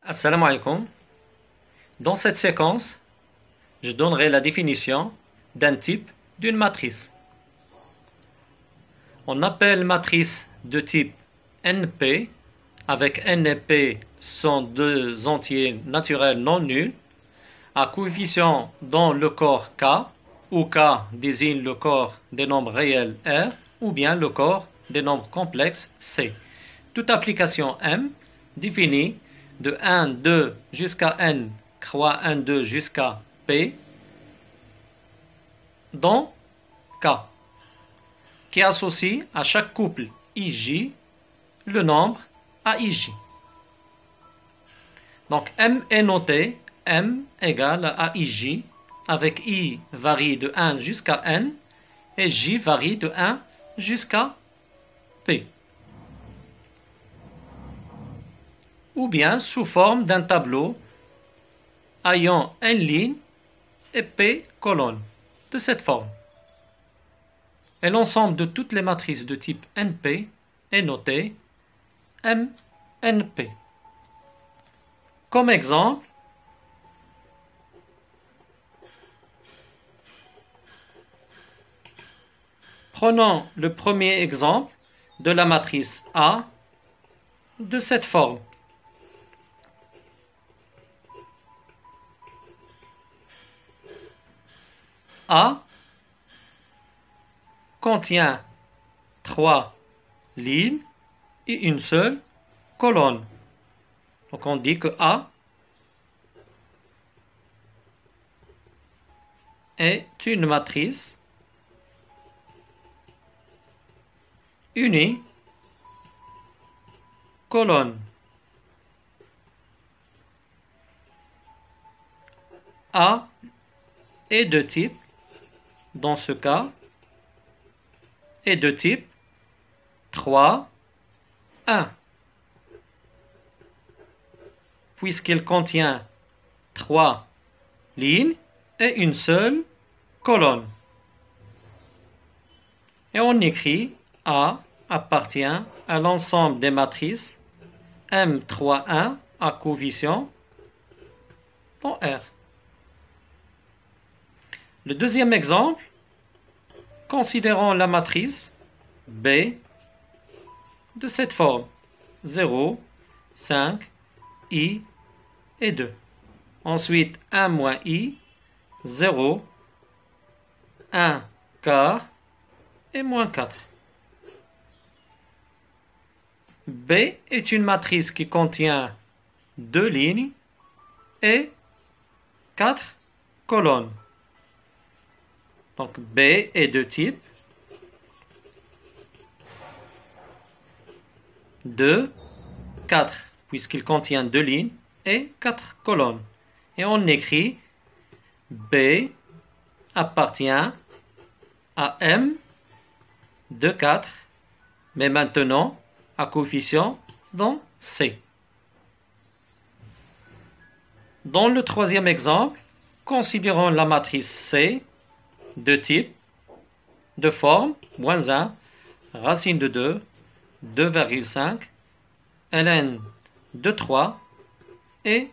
Assalamu alaikum. Dans cette séquence, je donnerai la définition d'un type d'une matrice. On appelle matrice de type NP, avec N et P sont deux entiers naturels non nuls, à coefficient dans le corps K, où K désigne le corps des nombres réels R, ou bien le corps des nombres complexes C. Toute application M définie de 1, 2 jusqu'à N, croix 1, 2 jusqu'à P, dans K, qui associe à chaque couple IJ le nombre AIJ. Donc M est noté M égale à IJ, avec I varie de 1 jusqu'à N et J varie de 1 jusqu'à P. Ou bien sous forme d'un tableau ayant N lignes et P colonnes, de cette forme. Et l'ensemble de toutes les matrices de type NP est noté MNP. Comme exemple, prenons le premier exemple de la matrice A de cette forme. A contient 3 lignes et une seule colonne. Donc on dit que A est une matrice unie colonne. A est de type, dans ce cas, est de type 3, 1, puisqu'il contient 3 lignes et une seule colonne. Et on écrit A appartient à l'ensemble des matrices M31 à coefficient dans R. Le deuxième exemple, considérons la matrice B de cette forme 0, 5, I et 2. Ensuite 1 moins I, 0, 1 quart et moins 4. B est une matrice qui contient 2 lignes et 4 colonnes. Donc B est de type 2, 4, puisqu'il contient 2 lignes et 4 colonnes. Et on écrit B appartient à M de 4, mais maintenant à coefficient dans C. Dans le troisième exemple, considérons la matrice C de type, de forme, moins 1, racine de 2, 2,5, ln de 3 et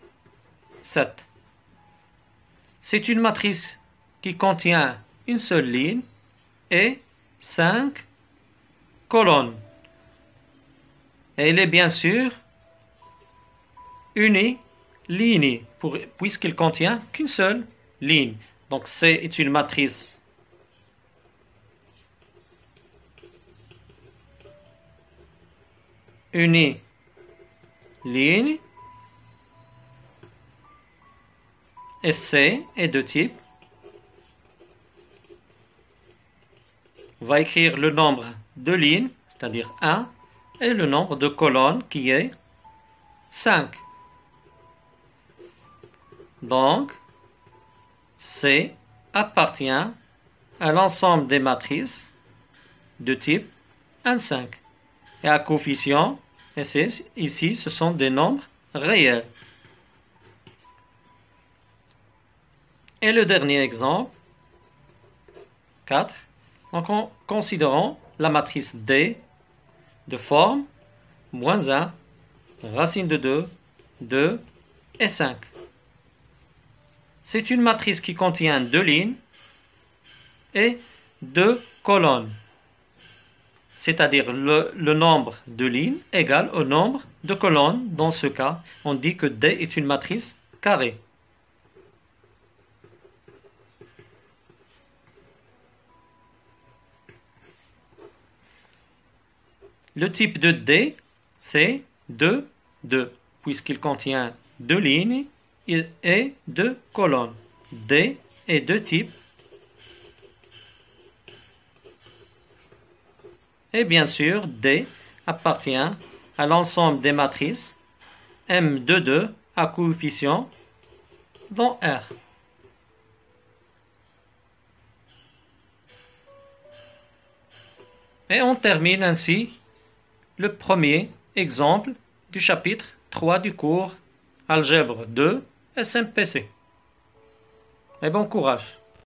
7. C'est une matrice qui contient une seule ligne et 5 colonnes. Et elle est bien sûr uniligne, puisqu'il contient qu'une seule ligne. Donc C est une matrice uniline et C est de type, on va écrire le nombre de lignes, c'est-à-dire 1, et le nombre de colonnes qui est 5. Donc, C appartient à l'ensemble des matrices de type 1, 5. Et à coefficient, ici, ce sont des nombres réels. Et le dernier exemple, 4. Donc, considérons la matrice D de forme moins 1, racine de 2, 2, et 5. C'est une matrice qui contient 2 lignes et 2 colonnes, c'est-à-dire le nombre de lignes égal au nombre de colonnes. Dans ce cas, on dit que D est une matrice carrée. Le type de D, c'est 2, 2, puisqu'il contient 2 lignes et 2 colonnes. D est de type. Et bien sûr, D appartient à l'ensemble des matrices M de 2 à coefficient dans R. Et on termine ainsi le premier exemple du chapitre 3 du cours Algèbre 2 SMPC. Et bon courage!